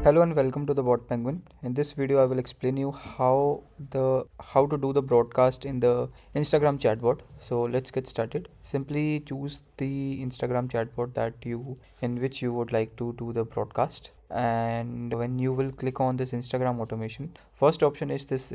Hello and welcome to the BotPenguin. In this video, I will explain you how to do the broadcast in the Instagram chatbot. So let's get started. Simply choose the Instagram chatbot in which you would like to do the broadcast. And when you will click on this Instagram automation, first option is this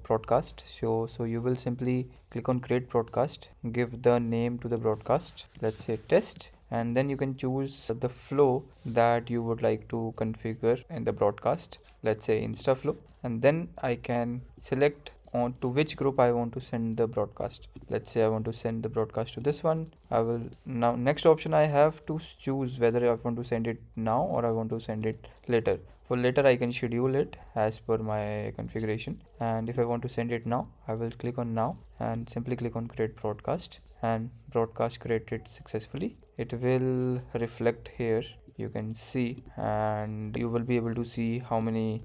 broadcast. So you will simply click on create broadcast, give the name to the broadcast. Let's say test, and then you can choose the flow that you would like to configure in the broadcast. Let's say Insta flow, and then I can select on to which group I want to send the broadcast. Let's say I want to send the broadcast to this one. I will now, next option, I have to choose whether I want to send it now or I want to send it later. For later, I can schedule it as per my configuration, and if I want to send it now, I will click on now and simply click on create broadcast, and broadcast created successfully. It will reflect here, you can see, and you will be able to see how many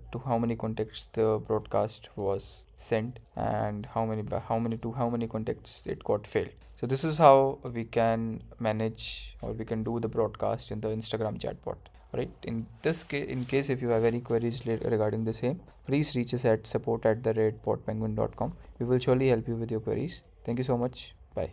contacts the broadcast was sent and how many contacts it got failed. So this is how we can manage, or we can do the broadcast in the Instagram chatbot. Right. In this case, in case if you have any queries regarding the same, please reach us at support@botpenguin.com. We will surely help you with your queries. Thank you so much. Bye.